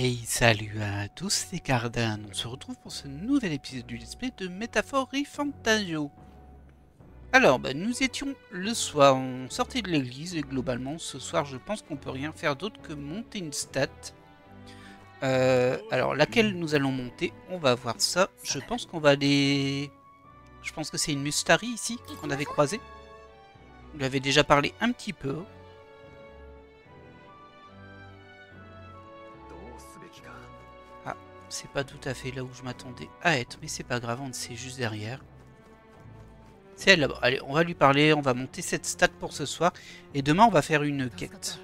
Et salut à tous, c'est Cardan. On se retrouve pour ce nouvel épisode du Let's Play de Métaphore Fantasio. Alors, nous étions le soir, on sortait de l'église et globalement, ce soir, je pense qu'on peut rien faire d'autre que monter une stat. Alors, laquelle nous allons monter, on va voir ça. Je pense qu'on va aller... Je pense que c'est une Mustari ici, qu'on avait croisée. On lui avait déjà parlé un petit peu. Ah, c'est pas tout à fait là où je m'attendais à être, mais c'est pas grave, on sait juste derrière. C'est elle là-bas. Allez, on va lui parler, on va monter cette stat pour ce soir. Et demain, on va faire une quête.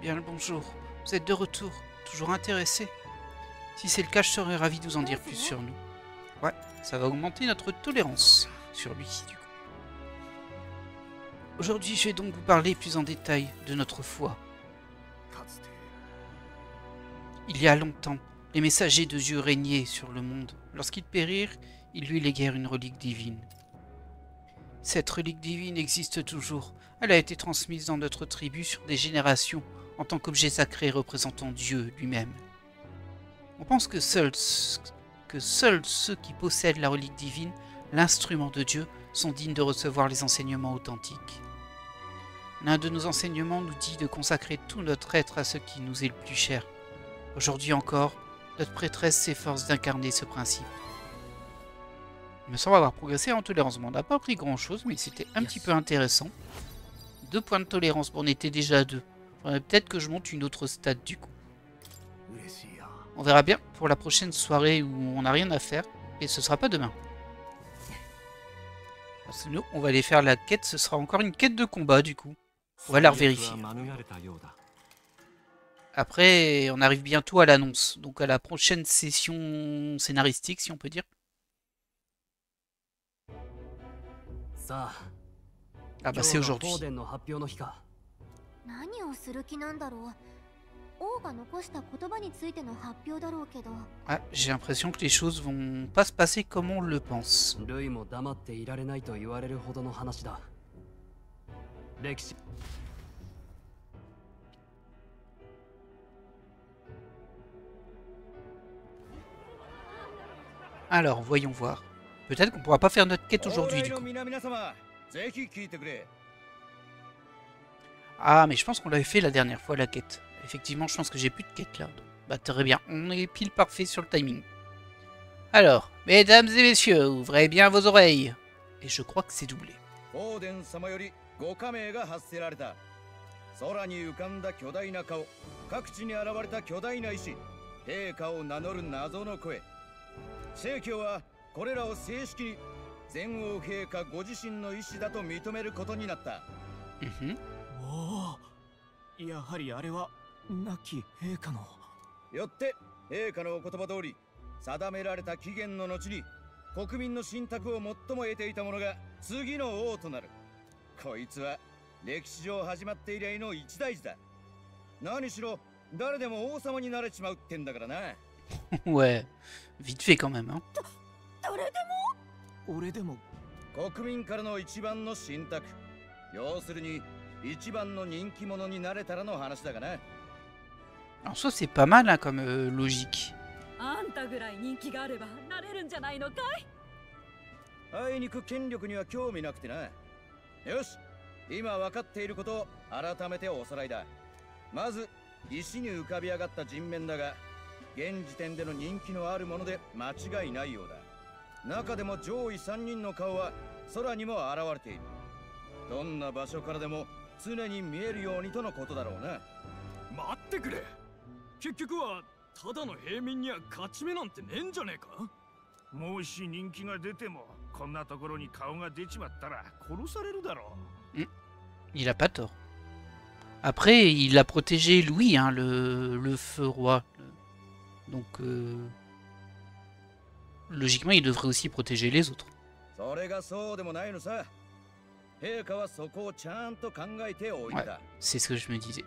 Bien le bonjour. Vous êtes de retour. Toujours intéressé? Si c'est le cas, je serais ravi de vous en dire plus sur nous. Ouais, ça va augmenter notre tolérance sur lui, du coup. Aujourd'hui, je vais donc vous parler plus en détail de notre foi. Il y a longtemps, les messagers de Dieu régnaient sur le monde. Lorsqu'ils périrent, ils lui léguèrent une relique divine. Cette relique divine existe toujours. Elle a été transmise dans notre tribu sur des générations en tant qu'objet sacré représentant Dieu lui-même. On pense que seuls ceux qui possèdent la relique divine, l'instrument de Dieu, sont dignes de recevoir les enseignements authentiques. L'un de nos enseignements nous dit de consacrer tout notre être à ce qui nous est le plus cher. Aujourd'hui encore, notre prêtresse s'efforce d'incarner ce principe. Il me semble avoir progressé en tolérance. On n'a pas appris grand chose, mais c'était un petit peu intéressant. 2 points de tolérance, on était déjà à 2. Faudrait peut-être que je monte une autre stade du coup. On verra bien pour la prochaine soirée où on n'a rien à faire. Et ce sera pas demain. Parce que nous, on va aller faire la quête. Ce sera encore une quête de combat du coup. On va la revérifier. Après, on arrive bientôt à l'annonce. Donc à la prochaine session scénaristique, si on peut dire. Ah bah c'est aujourd'hui. Ah, j'ai l'impression que les choses vont pas se passer comme on le pense. Alors, voyons voir. Peut-être qu'on pourra pas faire notre quête aujourd'hui du coup. Ah, mais je pense qu'on l'avait fait la dernière fois, la quête. Effectivement, je pense que j'ai plus de quête là. Bah très bien, on est pile parfait sur le timing. Alors, mesdames et messieurs, ouvrez bien vos oreilles. Et je crois que c'est doublé. Mhm. やはりあれは亡き陛下の。よって陛下のお言葉通り定められた期限の後に国民の信託を最も得ていた者が次の王となる。こいつは歴史上始まって以来の一大事だ。何しろ誰でも王様になれちまうってんだからな。Ouais, vite fait quand même, hein. 誰でも俺でも国民からの一番の信託。要するに Alors ça c'est pas mal hein, comme logique. Il a pas tort. Après, il a protégé Louis, hein, le feu roi. Donc, logiquement, il devrait aussi protéger les autres. Ouais, c'est ce que je me disais.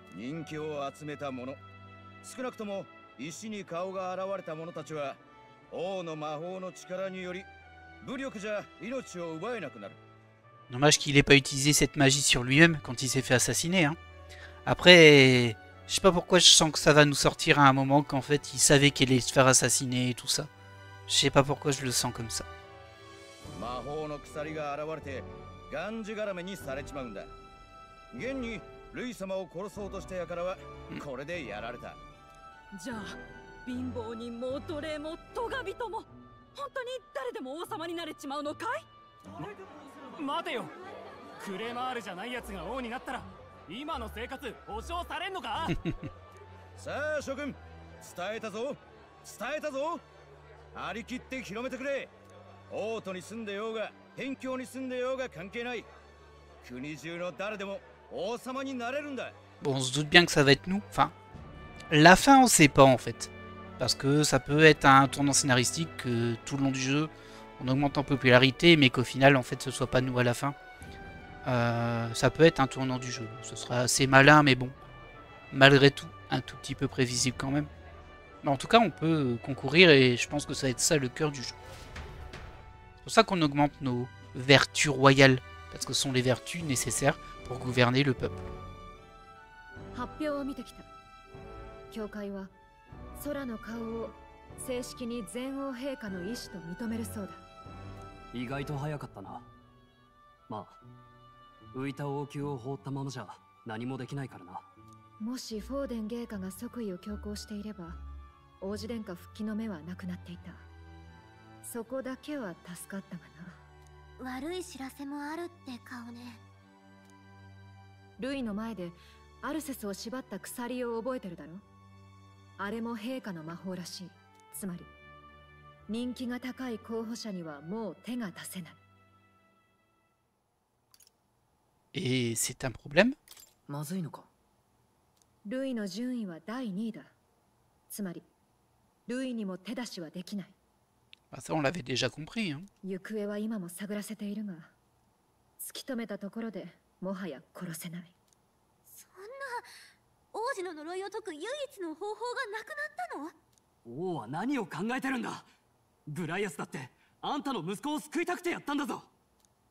Dommage qu'il n'ait pas utilisé cette magie sur lui-même quand il s'est fait assassiner. Hein. Après, je sais pas pourquoi je sens que ça va nous sortir à un moment qu'en fait il savait qu'il allait se faire assassiner et tout ça. Je sais pas pourquoi je le sens comme ça. 魔法の鎖が現れてがんじがらめにされちまうんだ。現にルイ様を殺そうとした輩はこれでやられた。じゃあ貧乏人も奴隷も咎人も本当に誰でも王様になれちまうのかい？待てよ、クレマールじゃないやつが王になったら今の生活保証されんのか？さあ諸君、伝えたぞ伝えたぞ。張り切って広めてくれ。王都に住んでようが辺境に住んでようが関係ない。国中の誰でも王様になれるんだ。 Bon, on se doute bien que ça va être nous. Enfin, la fin, on sait pas en fait. Parce que ça peut être un tournant scénaristique que tout le long du jeu, on augmente en popularité, mais qu'au final, en fait, ce soit pas nous à la fin. Ça peut être un tournant du jeu. Ce sera assez malin, mais bon, malgré tout, un tout petit peu prévisible quand même. Mais en tout cas, on peut concourir et je pense que ça va être ça le cœur du jeu. C'est pour ça qu'on augmente nos vertus royales, parce que ce sont les vertus nécessaires pour gouverner le peuple. 発表を見てきた。教会は空の顔を正式に全王陛下の意志と認めるそうだ。意外と早かったな。まあ、浮いた王宮を放ったままじゃ何もできないからな。もしフォーデン陛下が即位を強行していれば、王子殿下復帰の目はなくなっていた。そこだけは助かったがな。悪い知らせもあるって顔ね。ルイの前でアルセスを縛った鎖を覚えてるだろ。あれも陛下の魔法らしい。つまり人気が高い候補者にはもう手が出せない。Et c'est un problème? まずいのか？ルイの順位は第2位だ。つまりルイにも手出しはできない。Bah ça, on l'avait déjà compris. Hein. 行方は今も探らせているが、突き止めたところでもはや殺せない。そんな王子の呪いを解く唯一の方法がなくなったの？王は何を考えてるんだ？ブライアスだってあんたの息子を救いたくてやったんだぞ。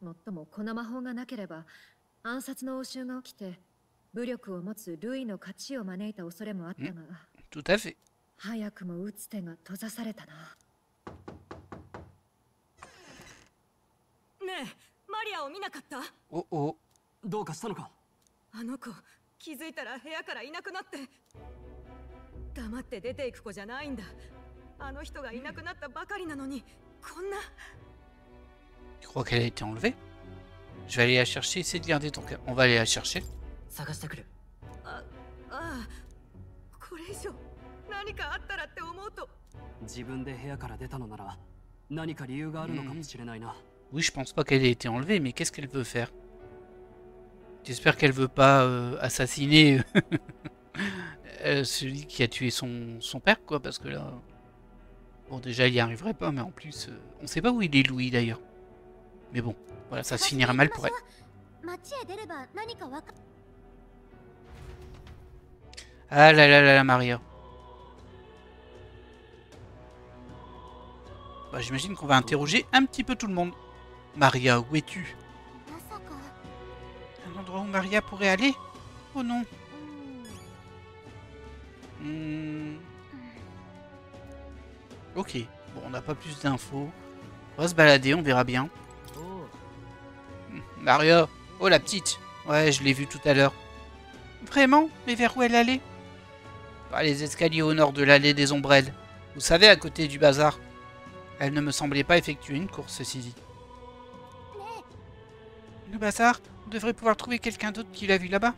もっともこの魔法がなければ暗殺の応酬が起きて武力を持つルイの勝ちを招いた恐れもあったが、Tout à fait. 早くも打つ手が閉ざされたな。ねえ、マリアを見なかった？ Oh oh. どうかしたのか？あの子、気づいたら部屋からいなくなって。黙って出ていく子じゃないんだ。あの人がいなくなったばかりなのに、こんな。Tu crois qu'elle a été enlevée? Je vais aller la chercher, essayer de garder ton cœur. On va aller la chercher. 探してくる。ああ、これ以上何かあったらって思うと。自分で部屋から出たのなら何か理由があるのかもしれないな。Oui, je pense pas qu'elle ait été enlevée, mais qu'est-ce qu'elle veut faire? J'espère qu'elle veut pas assassiner celui qui a tué son père, quoi, parce que là... Bon, déjà, il y arriverait pas, mais en plus... on sait pas où il est, Louis, d'ailleurs. Mais bon, voilà, ça se finira mal pour elle. Ah là là là là, Maria. Bah, j'imagine qu'on va interroger un petit peu tout le monde. Maria, où es-tu? Un endroit où Maria pourrait aller? Oh non. Ok, bon, on n'a pas plus d'infos. On va se balader, on verra bien. Maria, oh la petite. Ouais, je l'ai vue tout à l'heure. Vraiment? Mais vers où elle allait? Bah, les escaliers au nord de l'allée des ombrelles. Vous savez, à côté du bazar. Elle ne me semblait pas effectuer une course, ceci dit. Le bazar? On devrait pouvoir trouver quelqu'un d'autre qui l'a vu là-bas.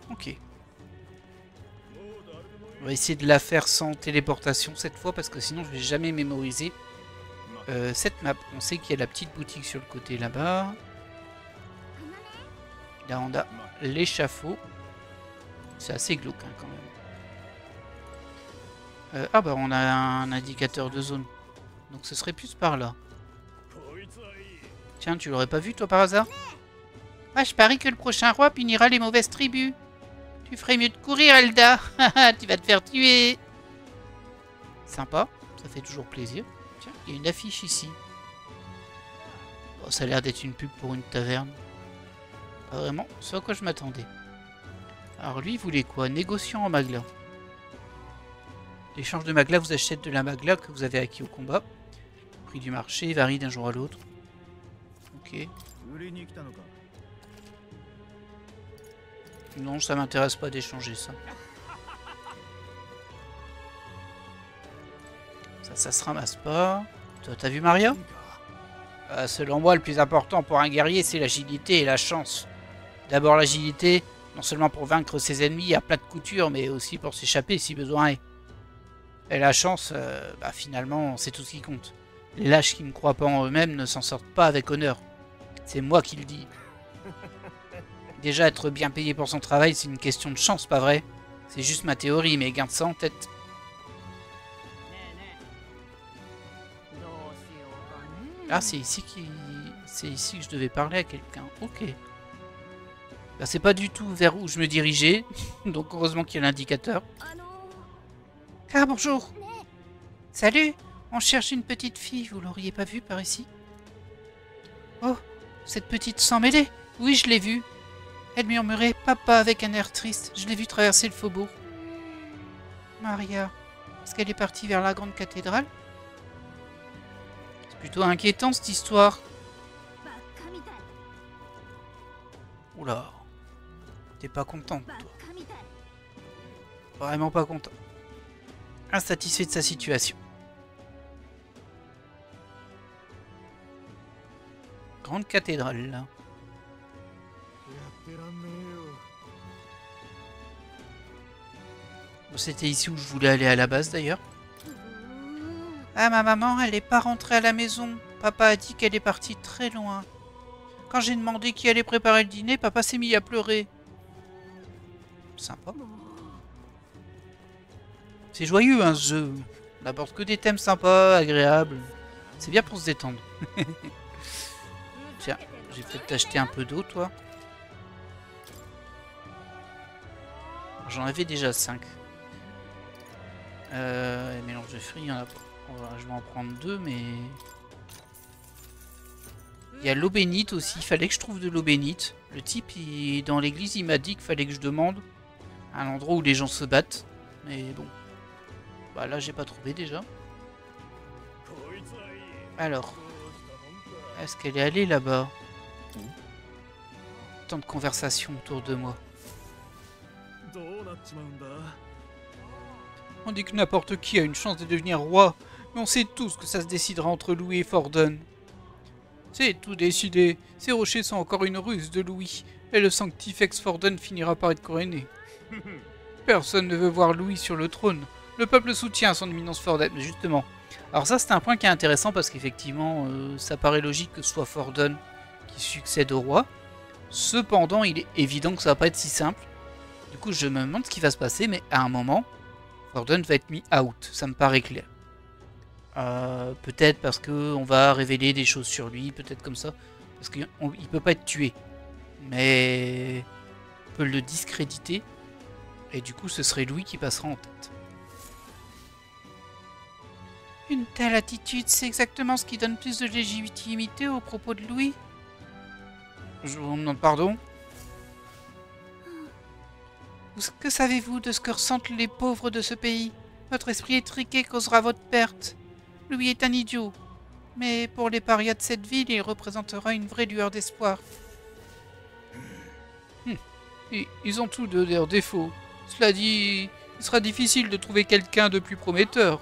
Ok. On va essayer de la faire sans téléportation cette fois, parce que sinon je vais jamais mémoriser cette map. On sait qu'il y a la petite boutique sur le côté là-bas. Là on a l'échafaud. C'est assez glauque hein, quand même. Ah bah on a un indicateur de zone. Donc ce serait plus par là. Tiens, tu l'aurais pas vu toi par hasard? Ah, je parie que le prochain roi punira les mauvaises tribus. Tu ferais mieux de courir, Elda. Tu vas te faire tuer. Sympa, ça fait toujours plaisir. Tiens, il y a une affiche ici. Oh, ça a l'air d'être une pub pour une taverne. Pas vraiment, c'est à quoi je m'attendais. Alors lui, il voulait quoi? Négociant en magla. L'échange de magla vous achète de la magla que vous avez acquis au combat. Le prix du marché varie d'un jour à l'autre. Ok. Non, ça m'intéresse pas d'échanger ça. Ça se ramasse pas. Toi, t'as vu Maria? Selon moi, le plus important pour un guerrier, c'est l'agilité et la chance. D'abord l'agilité, non seulement pour vaincre ses ennemis à plate couture, mais aussi pour s'échapper si besoin est. Et la chance, finalement, c'est tout ce qui compte. Les lâches qui ne croient pas en eux-mêmes ne s'en sortent pas avec honneur. C'est moi qui le dis. Déjà, être bien payé pour son travail, c'est une question de chance, pas vrai? C'est juste ma théorie, mais garde ça en tête. Ah, c'est ici que je devais parler à quelqu'un. Ok. Bah, c'est pas du tout vers où je me dirigeais, donc heureusement qu'il y a l'indicateur. Ah, bonjour. Salut, on cherche une petite fille, vous l'auriez pas vue par ici? Oh, cette petite sans mêlée. Oui, je l'ai vue. Elle murmurait « Papa » avec un air triste. Je l'ai vue traverser le faubourg. Maria, est-ce qu'elle est partie vers la grande cathédrale? C'est plutôt inquiétant cette histoire. Oula, t'es pas contente, toi. Vraiment pas content. Insatisfait de sa situation. Grande cathédrale, là. C'était ici où je voulais aller à la base, d'ailleurs. Ah, ma maman, elle n'est pas rentrée à la maison. Papa a dit qu'elle est partie très loin. Quand j'ai demandé qui allait préparer le dîner, papa s'est mis à pleurer. Sympa. C'est joyeux, hein, ce jeu. On n'aborde que des thèmes sympas, agréables. C'est bien pour se détendre. Tiens, j'ai peut-être t'acheter un peu d'eau, toi. J'en avais déjà 5. Mélange de fruits, il y en a pas. Je vais en prendre 2, mais... Il y a l'eau bénite aussi, il fallait que je trouve de l'eau bénite. Le type, dans l'église, il m'a dit qu'il fallait que je demande à un endroit où les gens se battent. Mais bon. Bah là, j'ai pas trouvé déjà. Alors. Est-ce qu'elle est allée là-bas? Tant de conversations autour de moi. On dit que n'importe qui a une chance de devenir roi, mais on sait tous que ça se décidera entre Louis et Forden. C'est tout décidé. Ces rochers sont encore une ruse de Louis, et le sanctifex Forden finira par être couronné. Personne ne veut voir Louis sur le trône. Le peuple soutient son éminence Forden, justement. Alors ça, c'est un point qui est intéressant parce qu'effectivement, ça paraît logique que ce soit Forden qui succède au roi. Cependant, il est évident que ça va pas être si simple. Du coup, je me demande ce qui va se passer, mais à un moment, Forden va être mis out. Ça me paraît clair. Peut-être parce qu'on va révéler des choses sur lui, peut-être comme ça. Parce qu'il peut pas être tué. Mais on peut le discréditer. Et du coup, ce serait Louis qui passera en tête. Une telle attitude, c'est exactement ce qui donne plus de légitimité aux propos de Louis. Je vous demande pardon. Que savez-vous de ce que ressentent les pauvres de ce pays? Votre esprit étriqué causera votre perte. Louis est un idiot. Mais pour les parias de cette ville, il représentera une vraie lueur d'espoir. Ils ont tous de leurs défauts. Cela dit, il sera difficile de trouver quelqu'un de plus prometteur.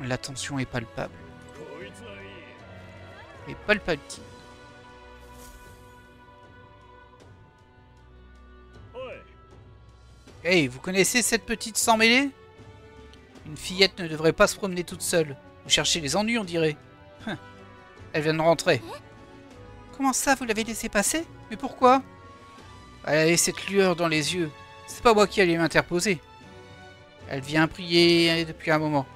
La tension est palpable. Et palpable-t-il. Hey, vous connaissez cette petite sans mêlée? Une fillette ne devrait pas se promener toute seule. Vous cherchez les ennuis, on dirait. Elle vient de rentrer. Comment ça, vous l'avez laissé passer? Mais pourquoi? Elle avait cette lueur dans les yeux. C'est pas moi qui allais m'interposer. Elle vient prier depuis un moment.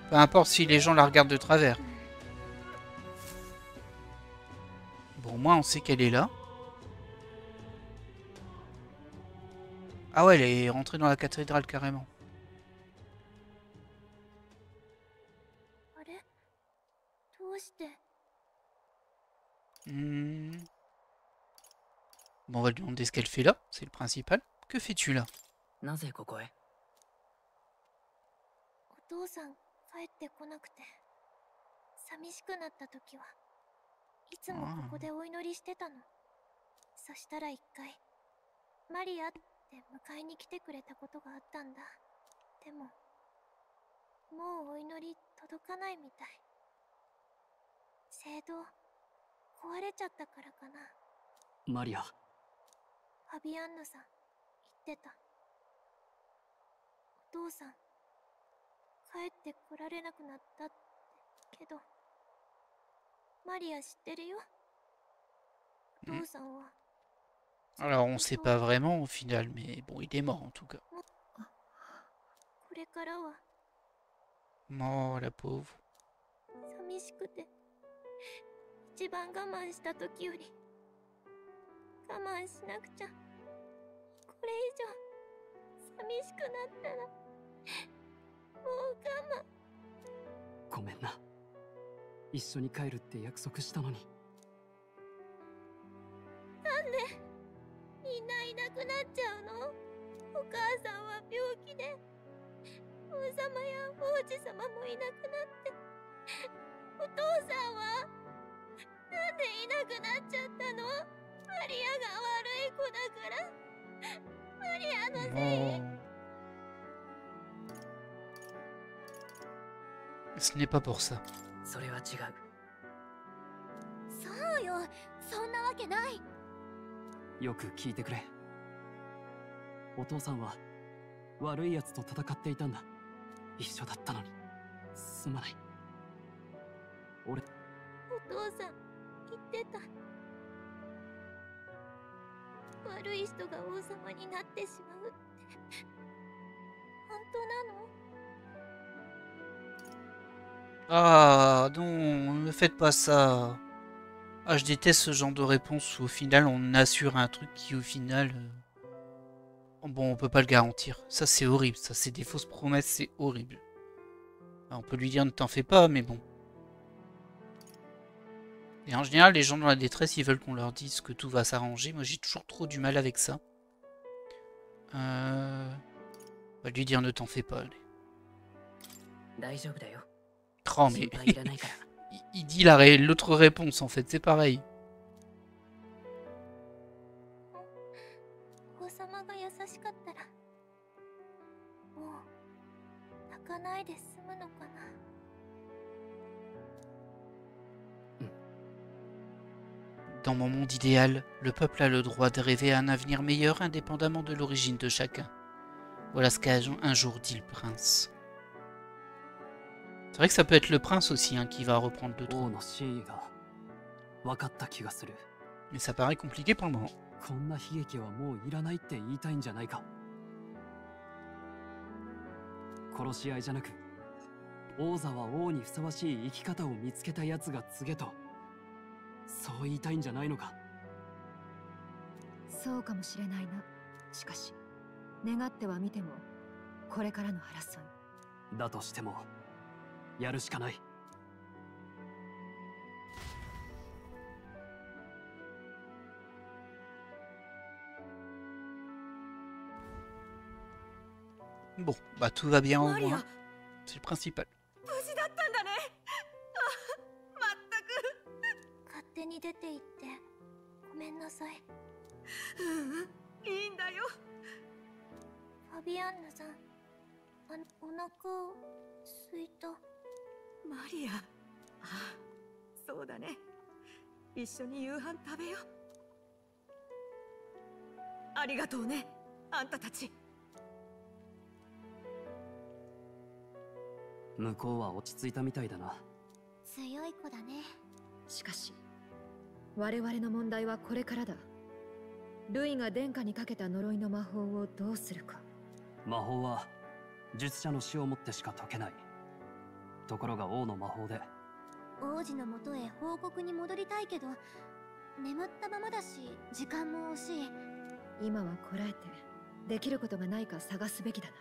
Peu importe si les gens la regardent de travers. Bon, au moins on sait qu'elle est là. Ah ouais, elle est rentrée dans la cathédrale carrément. Bon, on va lui demander ce qu'elle fait là, c'est le principal. Que fais-tu là? なぜここへ？お父さん帰ってこなくて寂しくなった時はいつもここでお祈りしてたの。そしたら一回マリアって迎えに来てくれたことがあったんだ。でももうお祈り届かないみたい。聖堂壊れちゃったからかな。マリア、ファビアンヌさん言ってた。お父さん帰ってこられなくなったってけど、マリア知ってるよ。お父さんは Alors, on sait pas vraiment au final, mais bon, il est mort en tout cas. これからは Mort, la pauvre. 寂しくて一番我慢した時より我慢しなくちゃ。これ以上寂しくなったらもう我慢。ごめんな。一緒に帰るって約束したのに。なんでみんないなくなっちゃうの？お母さんは病気で王様や王子様もいなくなって、お父さんはなんでいなくなっちゃったの？マリアが悪い子だから。マリアのせい。 Ce n'est pas pour ça. それは違う。そうよ、そんなわけない。よく聞いてくれ。お父さんは悪いやつと戦っていたんだ。一緒だったのにすまない。俺、お父さん言ってた。悪い人が王様になってしまうって本当なの？ Ah non, ne faites pas ça. Ah, je déteste ce genre de réponse où au final on assure un truc qui au final... Bon, on peut pas le garantir. Ça c'est horrible, ça c'est des fausses promesses, c'est horrible. Alors, on peut lui dire ne t'en fais pas, mais bon. Et en général, les gens dans la détresse, ils veulent qu'on leur dise que tout va s'arranger. Moi j'ai toujours trop du mal avec ça. On va lui dire ne t'en fais pas. Allez. 大丈夫だよ。 Oh, mais 心配いらないから。 il dit l'autre réponse en fait, c'est pareil. 王様が優しかったらもう泣かないで済むのかな。 Dans mon monde idéal, le peuple a le droit de rêver à un avenir meilleur indépendamment de l'origine de chacun. Voilà ce qu'a un jour dit le prince. C'est vrai que ça peut être le prince aussi hein, qui va reprendre le 王 trône. の真意が分かった気がする。 Mais ça paraît compliqué pour le moment. こんな悲劇はもういらないって言いたいんじゃないか。殺し合いじゃなく、王座は王にふさわしい生き方を見つけたやつが告げと、そう言いたいんじゃないのか。そうかもしれないな。しかし願ってはみてもこれからの争い。だとしてもやるしかない。 Bon, bah tout va bien au Maria. moins. C'est le principal. 無事だったんだね。まったく。勝手に出て行ってごめんなさい。いいんだよ。ファビアンヌさん、お腹すいた。マリア。ああ、そうだね。一緒に夕飯食べよう。ありがとうね、あんたたち。 向こうは落ち着いたみたいだな。強い子だね。しかし我々の問題はこれからだ。ルイが殿下にかけた呪いの魔法をどうするか。魔法は術者の死をもってしか解けない。ところが王の魔法で王子のもとへ報告に戻りたいけど眠ったままだし時間も惜しい。今はこらえてできることがないか探すべきだな。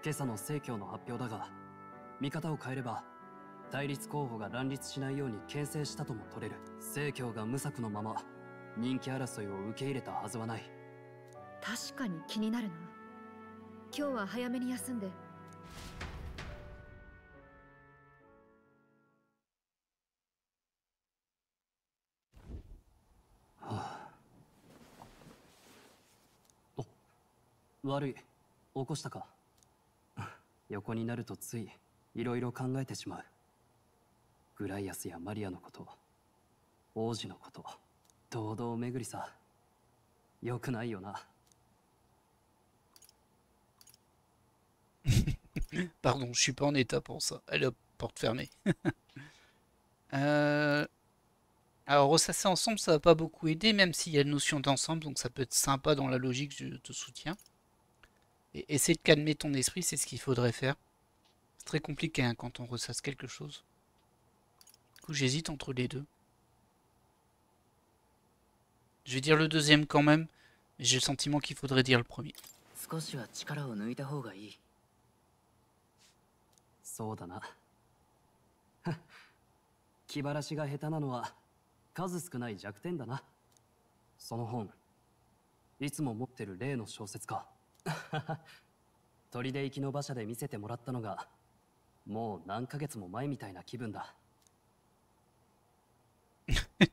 今朝の正教の発表だが、見方を変えれば対立候補が乱立しないように牽制したとも取れる。正教が無策のまま人気争いを受け入れたはずはない。確かに気になるな。今日は早めに休んで。悪い、起こしたか。横になるとついいろいろ考えてしまう。グライアスやマリアのこと、王子のこと、堂々巡りさ。よくないよな。Pardon, je suis pas en état pour ça. Allez hop, porte fermée. Alors ressasser ensemble, ça va pas beaucoup aider, même s'il y a une notion d'ensemble, donc ça peut être sympa dans la logique, je te soutiens. Et essayer de calmer ton esprit, c'est ce qu'il faudrait faire. C'est très compliqué hein, quand on ressasse quelque chose. Du coup, j'hésite entre les deux. Je vais dire le deuxième quand même, mais j'ai le sentiment qu'il faudrait dire le premier. 少しは力を抜いた方がいい。そうだな。気晴らしが下手なのは数少ない弱点だな。その本、いつも持ってる例の小説か。砦行きの馬車で見せてもらったのがもう何ヶ月も前みたいな気分だ。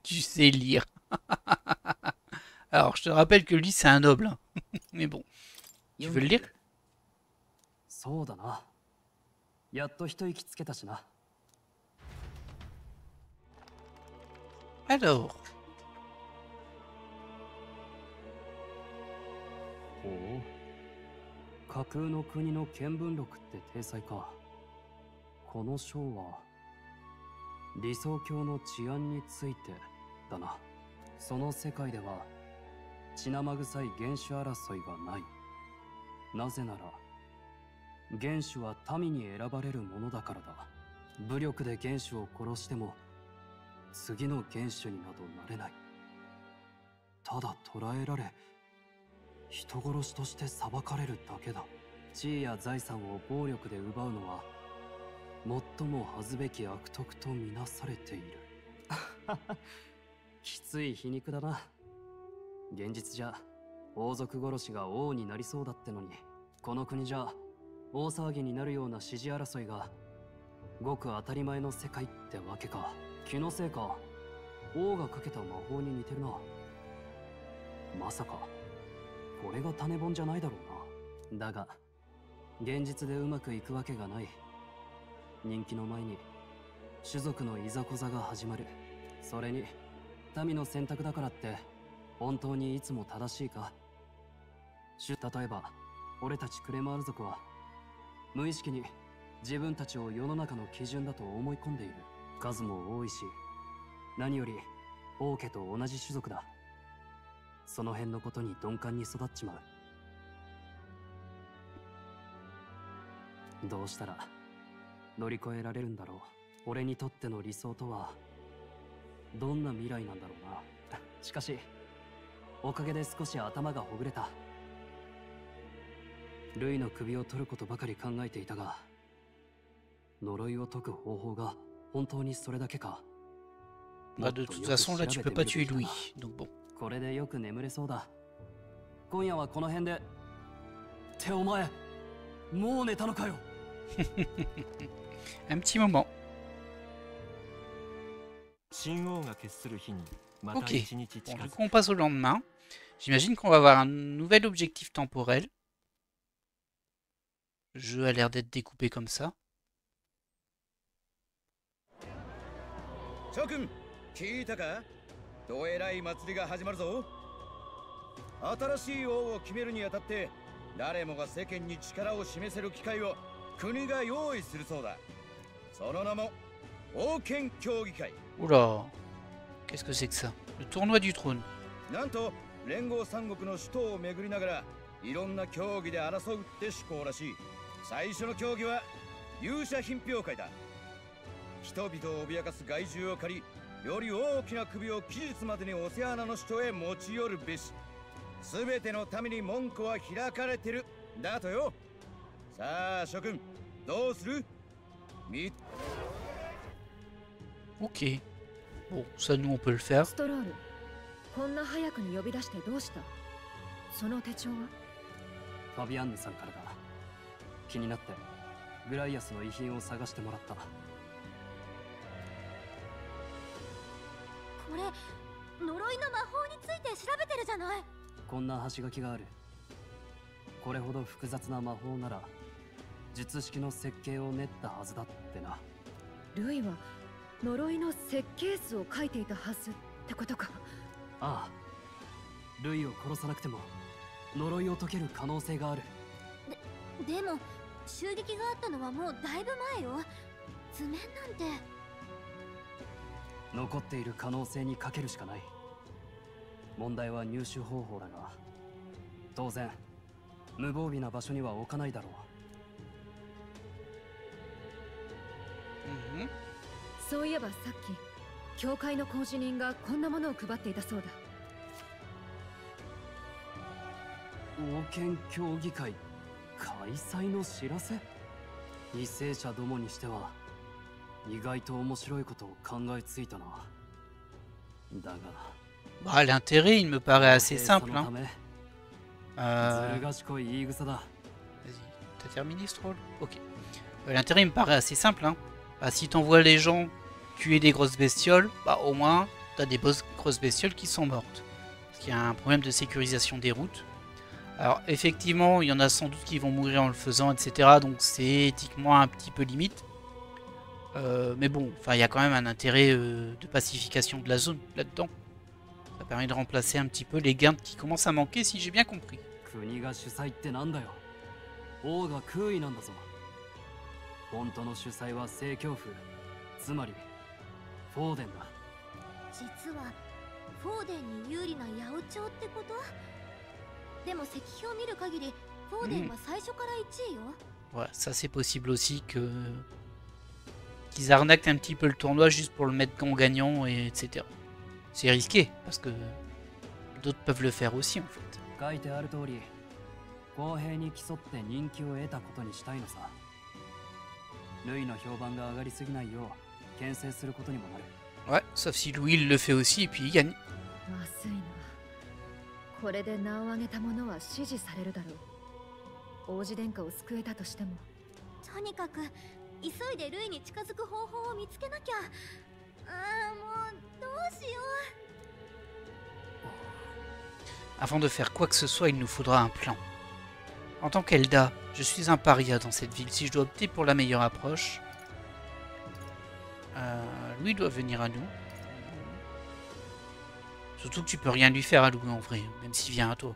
Tu sais lire. Alors, je te rappelle que lui, c'est un noble. Hein. Mais bon. Tu veux le lire? そうだな。やっと一息つけたしな。Alors. ほう。架空の国の見聞録って体裁か。この章は理想郷の治安についてだな。その世界では血生臭い原種争いがない。なぜなら原種は民に選ばれるものだからだ。武力で原種を殺しても次の原種になどなれない。ただ捕らえられ人殺しとして裁かれるだけだ。地位や財産を暴力で奪うのは最も恥ずべき悪徳とみなされている。きつい皮肉だな。現実じゃ王族殺しが王になりそうだってのに、この国じゃ大騒ぎになるような支持争いがごく当たり前の世界ってわけか。気のせいか、王がかけた魔法に似てるな。まさかこれが種本じゃないだろうな。だが現実でうまくいくわけがない。人気の前に種族のいざこざが始まる。それに民の選択だからって本当にいつも正しいか。例えば俺たちクレマール族は無意識に自分たちを世の中の基準だと思い込んでいる。数も多いし、何より王家と同じ種族だ。その辺のことに鈍感に育っちまう。どうしたら乗り越えられるんだろう。俺にとっての理想とはどんな未来なんだろうな。しかしおかげで少し頭がほぐれた。ルイの首を取ることばかり考えていたが、呪いを解く方法が本当にそれだけか。Bah, de toute façon, là, tu peux pas tuer Louis. Donc bon. これでよく眠れそうだ。今夜はこの辺で。ってお前、もう寝たのかよ。Un petit moment. 新王が決する日にまた Ok. 一日 Bon, 近 du づ coup, on passe au lendemain. J'imagine qu'on va avoir un nouvel objectif temporel. Le jeu a l'air d'être découpé comme ça. 諸君、聞いたか？どえらい祭りが始まるぞ。新しい王を決めるにあたって誰もが世間に力を示せる機会を国が用意するそうだ。その名も王権協議会。 Oula. Qu'est-ce que c'est que ça? Le tournoi du trône. なんと連合三国の首都を巡りながらいろんな競技で争うって趣向らしい。最初の競技は勇者品評会だ。人々を脅かす害獣を狩り、より大きな首を期日までにオセアナの首都へ持ち寄るべし。すべてのために門戸は開かれてるだとよ。さあ諸君、どうする？ Ok. Bon, ça nous on peut le faire. ストロール、こんな早くに呼び出してどうした？その手帳は？ファビアンヌさんからだ。気になってグライアスの遺品を探してもらった。これ呪いの魔法について調べてるじゃない。こんな端書きがある。これほど複雑な魔法なら術式の設計を練ったはずだってな。ルイは呪いの設計図を書いていたはずってことか。ああ、ルイを殺さなくても呪いを解ける可能性がある。でも襲撃があったのはもうだいぶ前よ。図面なんて。残っている可能性にかけるしかない。問題は入手方法だが、当然無防備な場所には置かないだろう。Mhm. そういえばさっき教会の工事人がこんなものを配っていたそうだ。王権協議会開催の知らせ？為政者どもにしては意外と面白いことを考えついたな。だが Bah, l'intérêt, il me paraît assez simple. Hein. ずる賢い言い草だ。 Vas-y, t'as terminé ce troll? Ok. L'intérêt, il me paraît assez simple. Hein. Bah, si t'envoies les gens tuer des grosses bestioles, bah au moins t'as des grosses bestioles qui sont mortes. Parce qu'il y a un problème de sécurisation des routes. Alors effectivement, il y en a sans doute qui vont mourir en le faisant, etc. Donc c'est éthiquement un petit peu limite. Mais bon, enfin il y a quand même un intérêt de pacification de la zone là-dedans. Ça permet de remplacer un petit peu les gains qui commencent à manquer, si j'ai bien compris. 国が主催ってなんだよ。王が空位なんだぞ。本当の主催は正教府、つまりフォーデンだ。実はフォーデンに有利な八百長ってこと？でも石碑を見る限りフォーデンは最初から1位よ。Ouais, ça c'est possible aussi que qu'ils arnaquent un petit peu le tournoi juste pour le mettre en gagnant, et etc. C'est risqué, parce que d'autres peuvent le faire aussi en fait. 書いてある通り、公平に競って人気を得たことにしたいのさ。ルイの評判が上がりすぎないよう牽制することにもなる。Ouais, sauf si Louis il le fait aussi et puis il gagne. まずいな。これで名を挙げた者は支持されるだろう。王子殿下を救えたとしても。とにかく急いでルイに近づく方法を見つけなきゃ。もうどうしよう。 Avant de faire quoi que ce soit, il nous faudra un plan. En tant qu'Elda, je suis un paria dans cette ville. Si je dois opter pour la meilleure approche, Louis doit venir à nous. Surtout que tu peux rien lui faire à Louis en vrai, même s'il vient à toi.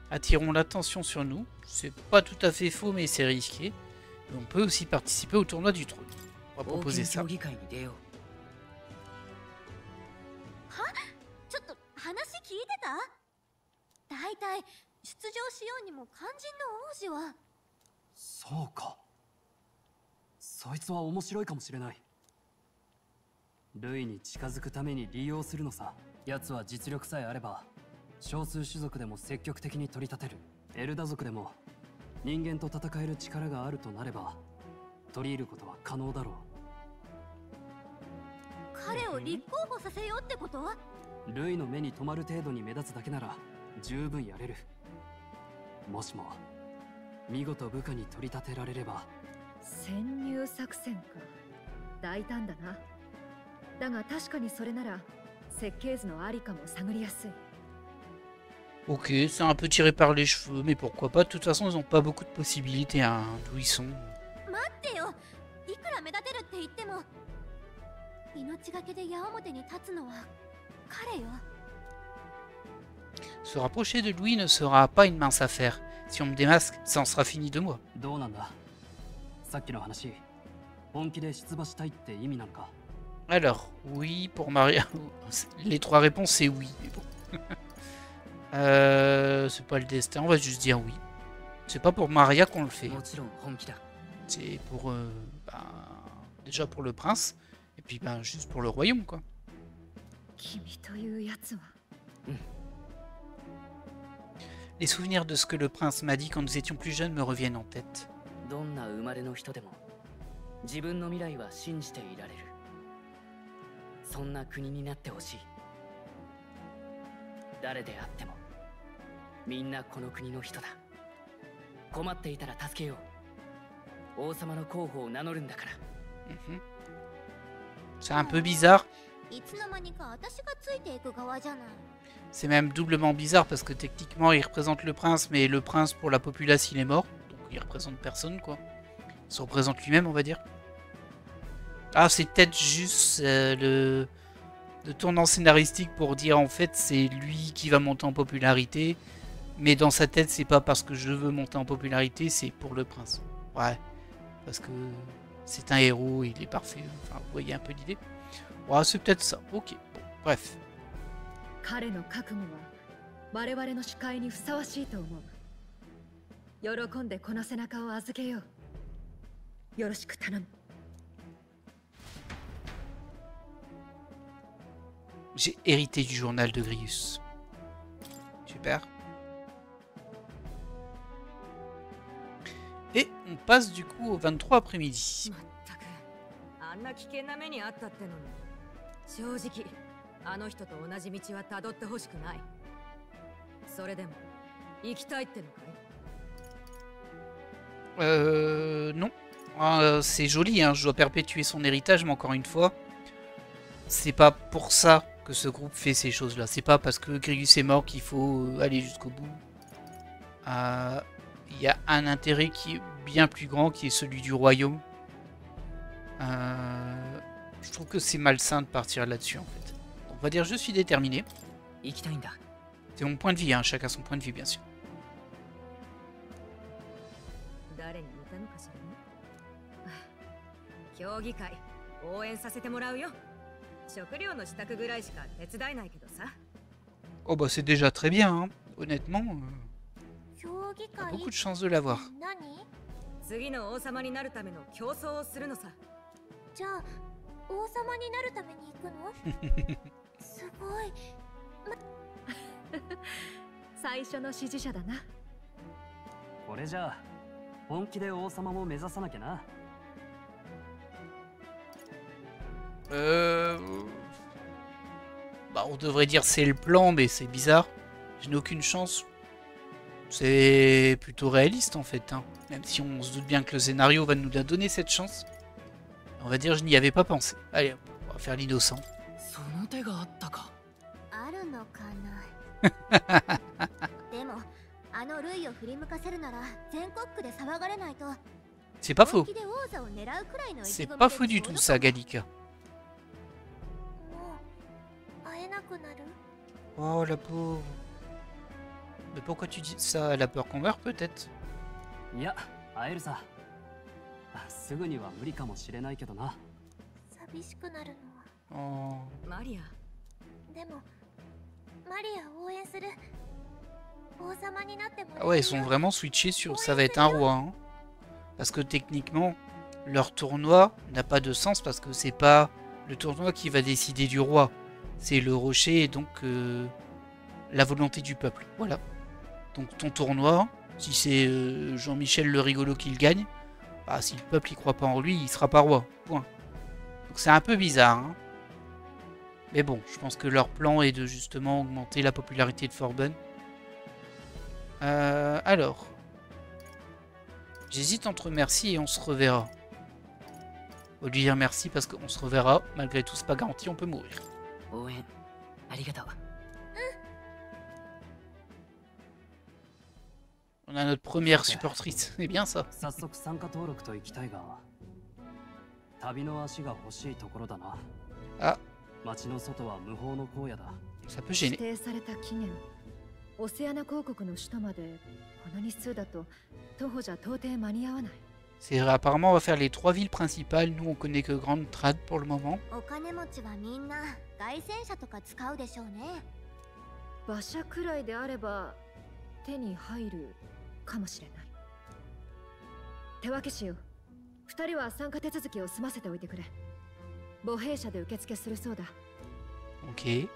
Attirons l'attention sur nous. C'est pas tout à fait faux, mais c'est risqué. Et on peut aussi participer au tournoi du trône. On va proposer ça. ちょっと話聞いてた？だいたい出場しようにも肝心の王子は。そうか。そいつは面白いかもしれない。ルイに近づくために利用するのさ。奴は実力さえあれば少数種族でも積極的に取り立てる。エルダ族でも人間と戦える力があるとなれば取り入ることは可能だろう。彼を立候補させようってこと？ルイの目に留まる程度に目立つだけなら十分やれる。もしも見事部下に取り立てられれば。潜入作戦か。大胆だな。だが確かにそれなら設計図のありかも探りやすい。 Ok, c'est un peu tiré par les cheveux, mais pourquoi pas. De toute façon, ils n'ont pas beaucoup de possibilités, hein, d'où ils sont. 待ってよ。いくら目立てるって言っても命がけで矢面に立つのは彼よ。 Se rapprocher de Louis ne sera pas une mince affaire. Si on me démasque, ça en sera fini de moi. どうなんだ。さっきの話、本気で出馬したいって意味なのか。 Alors, oui pour Maria. Les trois réponses, c'est oui. Mais bon. C'est pas le destin, on va juste dire oui. C'est pas pour Maria qu'on le fait. C'est pour... déjà pour le prince, et puis juste pour le royaume, quoi. Les souvenirs de ce que le prince m'a dit quand nous étions plus jeunes me reviennent en tête. 誰であってもみんなこの国の人だ。困っていたら助けよう。王様の候補を名乗るんだから。Mhm. C'est un peu bizarre. いつの間にか私がついていく側じゃない。 C'est même doublement bizarre parce que techniquement il représente le prince, mais le prince pour la populace il est mort. Donc il représente personne quoi. Il se représente lui-même on va dire. Ah c'est peut-être juste le tournant scénaristique pour dire en fait c'est lui qui va monter en popularité. Mais dans sa tête c'est pas parce que je veux monter en popularité, c'est pour le prince. Ouais. Parce que c'est un héros, il est parfait. Enfin vous voyez un peu l'idée. Ouais c'est peut-être ça. Ok. Bon, bref. 彼の覚悟は我々の視界にふさわしいと思う。喜んでこの背中を預けよう。よろしく頼む。J'ai hérité du journal de Grius. Super. Et on passe du coup au 23 après-midi. まったくあんな危険な目にあったってのに。正直あの人と同じ道は辿ってほしくない。それでも行きたいってのかい？ Non. C'est joli, hein. Je dois perpétuer son héritage, mais encore une fois, c'est pas pour ça que ce groupe fait ces choses-là. C'est pas parce que Grius est mort qu'il faut aller jusqu'au bout. Il y a un intérêt qui est bien plus grand, qui est celui du royaume. Je trouve que c'est malsain de partir là-dessus, en fait. On va dire je suis déterminé. 行きたいんだ。 C'est mon point de vie, hein. Chacun son point de vue, bien sûr. 誰に似たのかしらね。競技会応援させてもらうよ。食料の支度ぐらいしか手伝えないけどさ。 Oh bah c'est déjà très bien, hein. Honnêtement, 競技 on a 会 beaucoup de chance de l'avoir. 何？次の王様になるための競争をするのさ。じゃあ王様になるために行くの？すごい。最初の支持者だな。これじゃあ本気で王様も目指さなきゃな。Bah on devrait dire c'est le plan, mais c'est bizarre. Je n'ai aucune chance. C'est plutôt réaliste en fait, hein. Même si on se doute bien que le scénario va nous donner cette chance. On va dire je n'y avais pas pensé. Allez, on va faire l'innocent. その手があったか。あるのかな。でもあのルイを振り向かせるなら全国区で騒がれないと。 C'est pas faux. 本気で王座を狙うくらいの意気 C'est 込み pas で faux du ちょう tout ど ça, Gallica. もう会えなくなる。 Oh la pauvre. Mais pourquoi tu dis ça? Elle a peur qu'on meure peut-être? いや会えるさ。すぐには無理かもしれないけどな。寂しくなるのは。 Oh. マリア。でもマリアを応援する。王様になってもらえ Ah る ouais, よ ils sont vraiment switchés sur ça va être un roi. Hein. Parce que techniquement, leur tournoi n'a pas de sens parce que c'est pas le tournoi qui va décider du roi. C'est le rocher et donc la volonté du peuple. Voilà. Donc ton tournoi, si c'est Jean-Michel le rigolo qui le gagne, bah, si le peuple y croit pas en lui, il sera pas roi. Point. Donc c'est un peu bizarre. Hein. Mais bon, je pense que leur plan est de justement augmenter la popularité de Forbun. Alors, j'hésite entre merci et on se reverra. Faut lui dire merci parce qu'on se reverra. Malgré tout, c'est pas garanti, on peut mourir. 応援ありがとう。 On a notre première supportrice. C'est bien ça. 早速参加登録と行きたいが、旅の足が欲しいところだな。あ、町の外は無法の荒野だ。Ça peut 指 gêner. 定された期限。オセアナ公国の首都までこの日数だと徒歩じゃ到底間に合わない。 C'est apparemment on va faire les 3 villes principales. Nous on connaît que Grande Trad pour le moment. お金持ちはみんな凱旋車とか使うでしょうね。馬車くらいであれば手に入るかもしれない。手分けしよう。二人は参加手続きを済ませておいてくれ。母兵車で受付するそうだ。 Ok.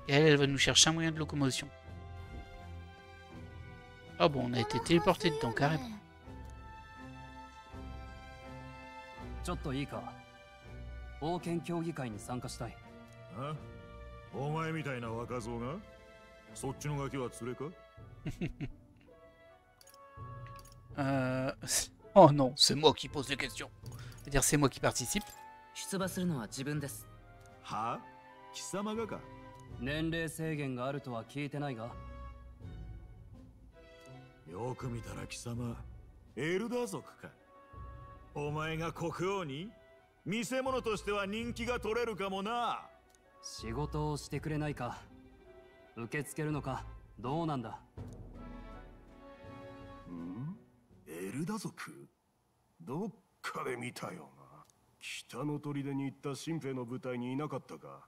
Et elle va nous chercher un moyen de locomotion. Ah bon, on a été téléporté dedans carrément. ちょっといいか。王権協議会に参加したい。あお前みたいな若造がそっちのガキは連れか Oh non, c'est moi qui pose des questions. C'est-à-dire c'est moi qui participe. 出馬するのは自分です。は貴様がか。年齢制限があるとは聞いてないが。よく見たら貴様エルダー族か。お前が国王に見せ物としては人気が取れるかもな。仕事をしてくれないか。受け付けるのか。どうなんだ。エルダ族どっかで見たよな。北の砦に行った新兵の部隊にいなかったか。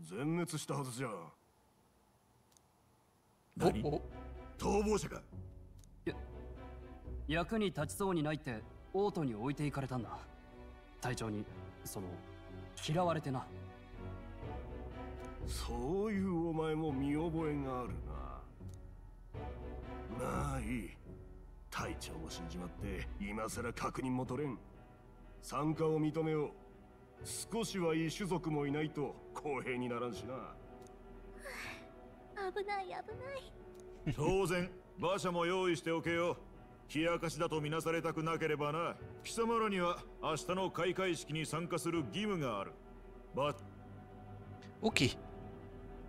全滅したはずじゃ。何？逃亡者か。役に立ちそうにないってオートに置いていかれたんだ。隊長に嫌われてな。そういうお前も見覚えがあるな。まあいい。隊長も死んじまって今さら確認も取れん。参加を認めよう。少しはいい種族もいないと公平にならんしな。危ない危ない。当然馬車も用意しておけよ。冷やかしだとみなされたくなければな。貴様らには明日の開会式に参加する義務がある。Ok.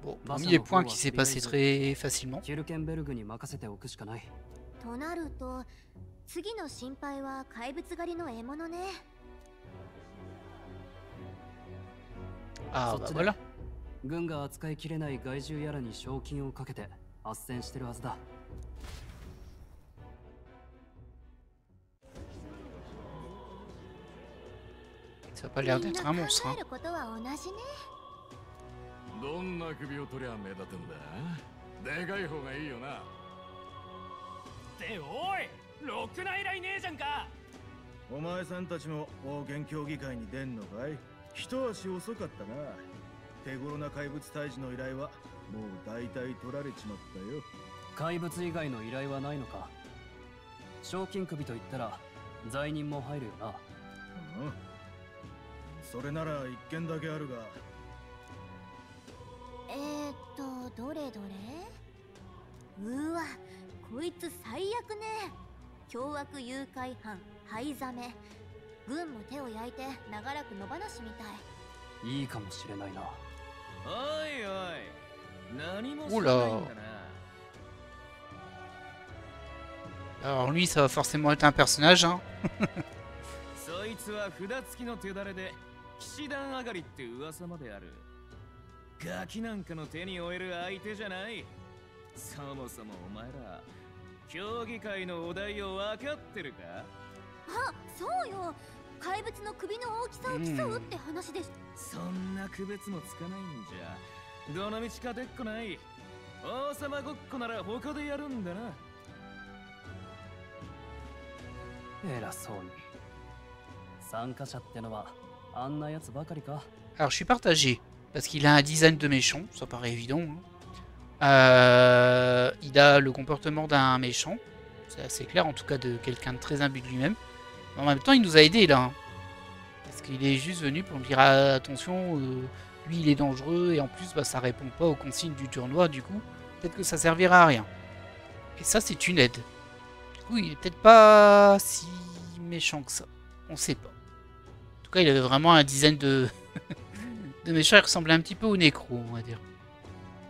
Bon, premier point qui s'est passé très facilement. ヒルケンベルグに任せておくしかない。となると次の心配は怪物狩りの獲物ね。ああ、voilà。軍が扱いきれない害獣やらに賞金をかけて斡旋してるはずだ。Ça a pas l'air d'être un monstre. どんな首を取りゃ目立てんだ。でかい方がいいよな。っておい、ろくな依頼ねえじゃんか。お前さんたちも王権協議会に出んのかい。一足遅かったな。手頃な怪物退治の依頼はもう大体取られちまったよ。怪物以外の依頼はないのか。賞金首と言ったら罪人も入るよな。それなら一件だけあるが。どれどれ。うわ、こいつ最悪ね。凶悪誘拐犯、灰ザメ。軍も手を焼いて長らく野放しみたい。いいかもしれないな。おいおい、何も知らないんだな。Alors lui, ça va forcément être un personnage, hein. そいつは札付きの手だれで騎士団上がりって噂まである。ガキなんかの手に負える相手じゃない。そもそもお前ら競技会のお題を分かってるか。あ、そうよ。怪物の首の大きさを競うって話でし。そんな区別もつかないんじゃどの道勝てっこない。王様ごっこなら他でやるんだな。偉そうに。参加者ってのはあんなやつばかりか。 Alors je suis partagé parce qu'il a un design de méchant, ça paraît évident. Hein. Il a le comportement d'un méchant, c'est assez clair, en tout cas de quelqu'un de très imbu de lui-même. En même temps, il nous a aidés là, hein, parce qu'il est juste venu pour me dire ah, attention, lui il est dangereux et en plus bah, ça répond pas aux consignes du tournoi, du coup peut-être que ça servira à rien. Et ça c'est une aide. Du coup il est peut-être pas si méchant que ça, on sait pas. En tout cas il avait vraiment un design de de méchant, il ressemblait un petit peu au Nécro, on va dire.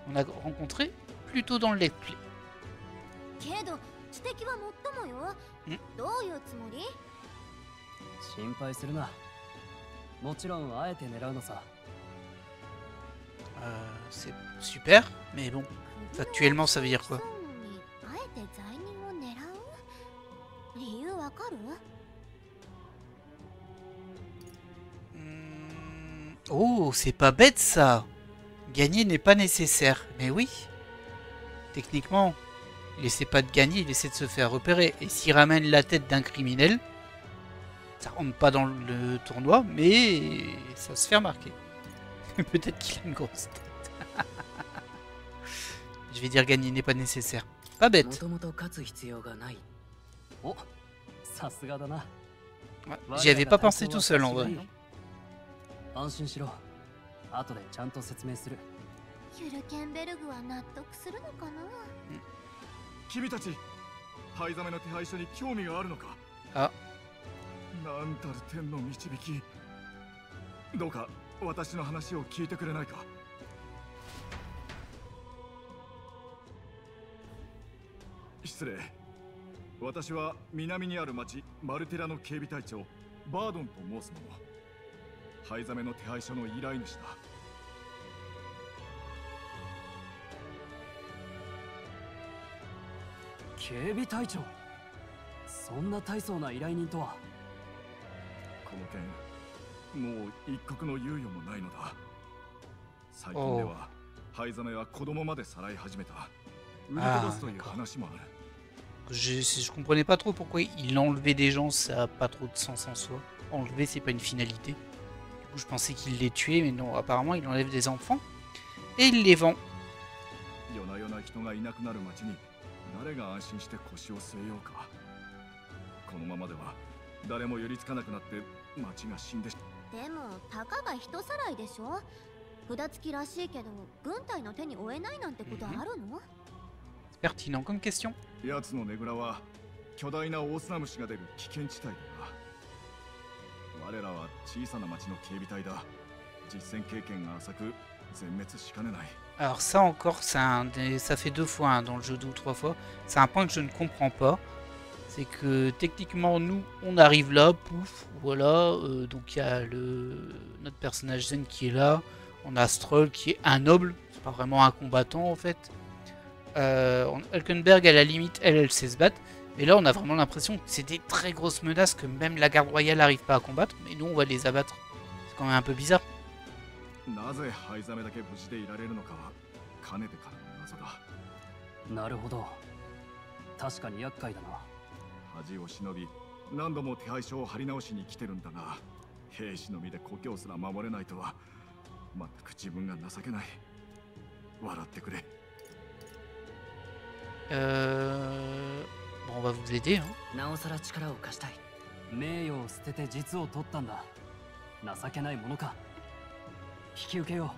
On a rencontré plutôt dans le let's play. 心配するな。もちろんあえて狙うのさ。C'est super, mais bon, factuellement ça veut dire quoi? Oh, c'est pas bête ça. Gagner n'est pas nécessaire. Mais oui. Techniquement, il essaie pas de gagner, il essaie de se faire repérer. Et s'il ramène la tête d'un criminel, ça rentre pas dans le tournoi, mais ça se fait remarquer. Peut-être qu'il a une grosse tête. Je vais dire gagner n'est pas nécessaire. Pas bête. Oh, ouais, j'y avais pas pensé tout seul en vrai. ヒュルケンベルグは納得するのかな。君たち灰ザメの手配書に興味があるのか。あ、なんたる天の導き。どうか私の話を聞いてくれないか。失礼。私は南にある町マルテラの警備隊長バードンと申す者。灰ザメの手配書の依頼主だ。警備隊長、そんな大層な依頼人とは。この件もう一刻の猶予もないのだ。最近では灰ザメは子供までさらい始めた。売り飛ばすという話もある。Je comprenais pas trop pourquoi il enlevait des gens, ça a pas trop de sens en soi. Enlever, c'est pas une finalité. Du coup, je pensais qu'il les tuait, mais non, apparemment, il enlève des enfants et il les vend. 夜な夜な人がいなくなる町に誰が安心して腰を据えようか。このままでは誰も寄りつかなくなって町が死んでしまう。でもたかが人さらいでしょ。札付きらしいけど軍隊の手に負えないなんてことあるの？ Pertinent comme question. 奴のねぐらは巨大なオオスナムシが出る危険地帯だな。我らは小さな町の警備隊だ。実戦経験が浅く全滅しかねない。 Alors ça encore, ça fait 2 fois hein, dans le jeu, 2 ou 3 fois. C'est un point que je ne comprends pas. C'est que techniquement, nous, on arrive là, pouf, voilà. Donc il y a notre personnage Zen qui est là. On a Stroll qui est un noble, c'est pas vraiment un combattant en fait. Hulkenberg à la limite, elle sait se battre. Mais là, on a vraiment l'impression que c'est des très grosses menaces que même la garde royale n'arrive pas à combattre. Mais nous, on va les abattre. C'est quand même un peu bizarre. なぜ灰ザメだけ無事でいられるのかはかねてからの謎だ。なるほど。確かに厄介だな。恥を忍び何度も手配書を貼り直しに来てるんだが、兵士の身で故郷すら守れないとは全く自分が情けない。笑ってくれ。Bon, on va vous aider, hein. なおさら力を貸したい。名誉を捨てて実を取ったんだ。情けないものか。引き受けよ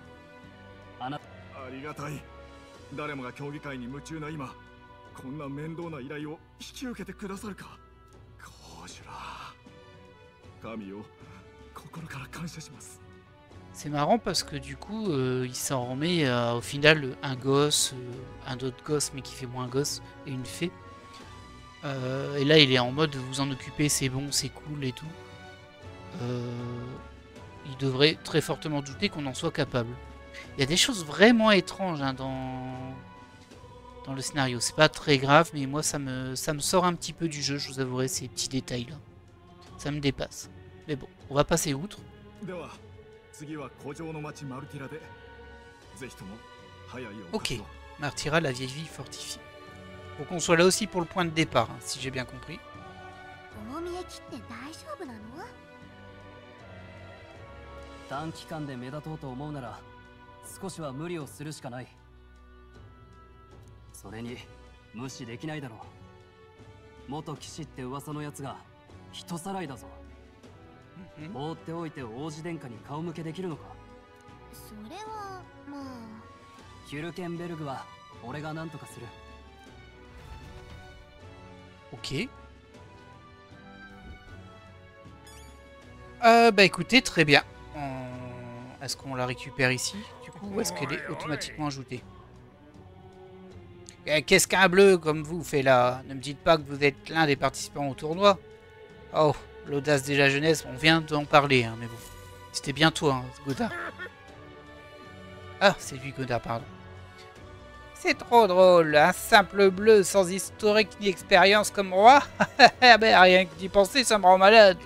う。ありがたい。誰もが競技会に夢中な今、こんな面倒な依頼を引き受けてくださるか。コージュラー。神よ、心から感謝します。 C'est marrant parce que du coup, il s'en remet au final un gosse, un autre gosse mais qui fait moins gosse, et une fée. Et là, il est en mode vous en occuper, c'est bon, c'est cool et tout. Il devrait très fortement douter qu'on en soit capable. Il y a des choses vraiment étranges hein, dans le scénario. C'est pas très grave, mais moi ça me sort un petit peu du jeu, je vous avouerai, ces petits détails là. Ça me dépasse. Mais bon, on va passer outre. Ok, Martyra, la vieille ville fortifiée. Faut qu'on soit là aussi pour le point de départ, hein, si j'ai bien compris. 短期間で目立とうと思うなら少しは無理をするしかない。それに無視できないだろう。元騎士って噂のやつが人さらいだぞ。放っておいて王子殿下に顔向けできるのか。それはまあ。ヒュルケンベルグは俺が何とかする。Ok. Bah écoutez, très bien. Est-ce qu'on la récupère ici, du coup, ou est-ce qu'elle est automatiquement ajoutée? Qu'est-ce qu'un bleu comme vous fait là? Ne me dites pas que vous êtes l'un des participants au tournoi. Oh, l'audace de la jeunesse, on vient d'en parler, hein, mais bon. C'était bien toi, hein, Godard. Ah, c'est lui, Godard, pardon. C'est trop drôle, un simple bleu sans historique ni expérience comme roi. Ben, rien que d'y penser, ça me rend malade.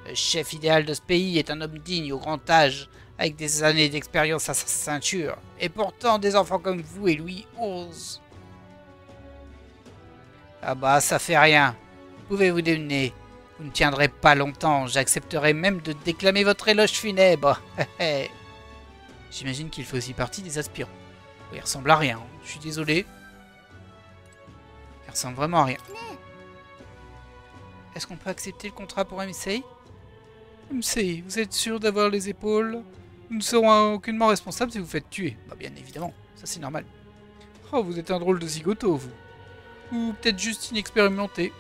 Le chef idéal de ce pays est un homme digne au grand âge, avec des années d'expérience à sa ceinture. Et pourtant, des enfants comme vous et Louis XI. Ah bah, ça fait rien. Pouvez-vous deviner? Vous ne tiendrez pas longtemps. J'accepterai même de déclamer votre éloge funèbre. J'imagine qu'il fait aussi partie des aspirants. Il ressemble à rien. Je suis désolé. Il ressemble vraiment à rien. Est-ce qu'on peut accepter le contrat pour MSA? MSA, vous êtes sûr d'avoir les épaules? Nous ne serons aucunement responsables si vous faites tuer. Bah bien évidemment, ça c'est normal. Oh, vous êtes un drôle de zigoto, vous. Ou peut-être juste inexpérimenté.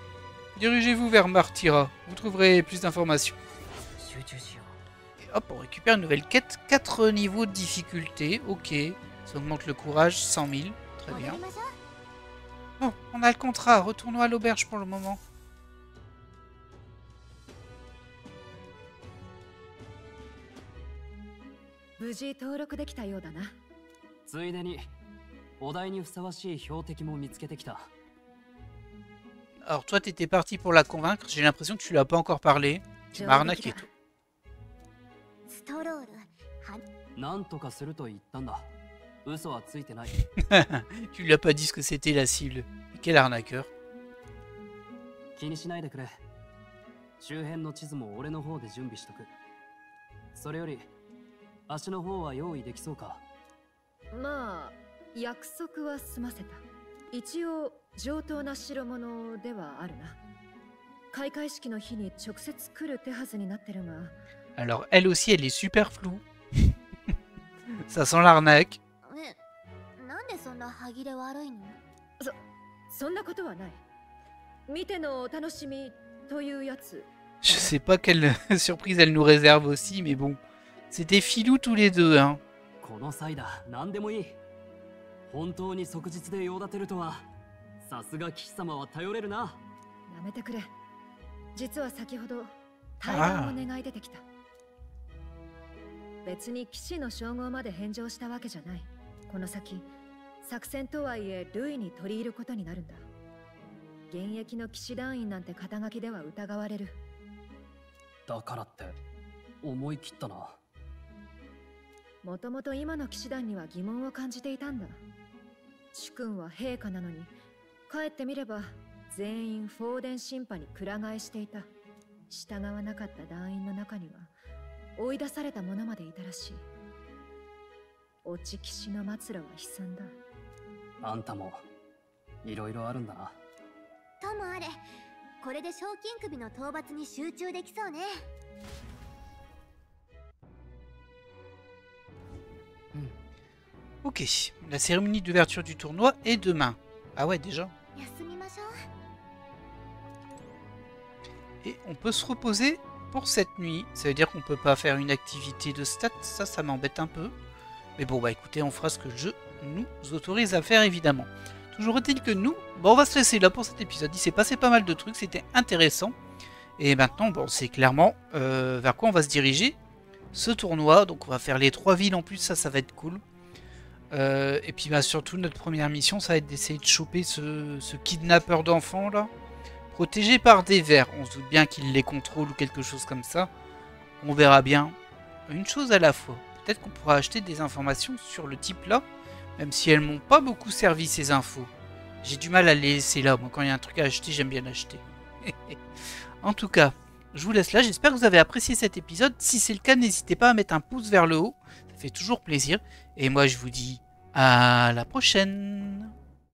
Dirigez-vous vers Martyra, vous trouverez plus d'informations. Et hop, on récupère une nouvelle quête, 4 niveaux de difficulté, ok. Ça augmente le courage, 100 000, très bien. Bon, on a le contrat, retournons à l'auberge pour le moment. 無事登録できたようだな。ついでにお題にふさわしい標的も見つけてきた。 Alors toi t'étais parti pour la convaincre, j'ai l'impression que tu lui as pas encore parlé. Tu m'as arnaqué toi. ストロール、なんとかすると言ったんだ。嘘はついてない。Tu lui as pas dit ce que c'était la cible. Quel arnaqueur. 気にしないでくれ。周辺の地図も俺の方で準備しとく。それより足の方は用意できそうか。まあ約束は済ませた。一応上等な代物ではあるな。開会式の日に直接来る手はずになってるが。Alors elle aussi elle est super floue. Ça sent l'arnaque. なんでそんな歯切れ悪いの？そんなことはない。見てのお楽しみというやつ。Je sais pas quelle surprise elle nous réserve aussi, mais bon. C'était filou tous les deux, hein. この際だ、何でもいい。本当に即日で用立てるとは、さすが騎士様は頼れるな。やめてくれ。実は先ほど対談を願い出てきた。別に騎士の称号まで返上したわけじゃない。この先、作戦とはいえルイに取り入ることになるんだ。現役の騎士団員なんて肩書きでは疑われる。だからって思い切ったな。もともと今の騎士団には疑問を感じていたんだ。主君は陛下なのに、帰ってみれば全員フォーデン神派にくら替えしていた。従わなかった団員の中には追い出された者までいたらしい。落ち騎士の末路は悲惨だ。あんたもいろいろあるんだな。ともあれ、これで賞金首の討伐に集中できそうね。Ok, la cérémonie d'ouverture du tournoi est demain. Ah ouais, déjà. Et on peut se reposer pour cette nuit. Ça veut dire qu'on peut pas faire une activité de stats. Ça m'embête un peu. Mais bon, bah écoutez, on fera ce que le jeu nous autorise à faire, évidemment. Toujours est-il que nous, bon, on va se laisser là pour cet épisode. Il s'est passé pas mal de trucs, c'était intéressant. Et maintenant, bon, c'est clairement vers quoi on va se diriger. Ce tournoi, donc on va faire les 3 villes en plus, ça va être cool. Et puis bah, surtout notre première mission ça va être d'essayer de choper ce kidnappeur d'enfants là, protégé par des vers. On se doute bien qu'il les contrôle ou quelque chose comme ça. On verra bien. Une chose à la fois. Peut-être qu'on pourra acheter des informations sur le type là, même si elles m'ont pas beaucoup servi ces infos. J'ai du mal à les laisser là. Moi quand il y a un truc à acheter, j'aime bien acheter. En tout cas, je vous laisse là. J'espère que vous avez apprécié cet épisode. Si c'est le cas, n'hésitez pas à mettre un pouce vers le haut. Ça fait toujours plaisir. Et moi je vous dis à la prochaine.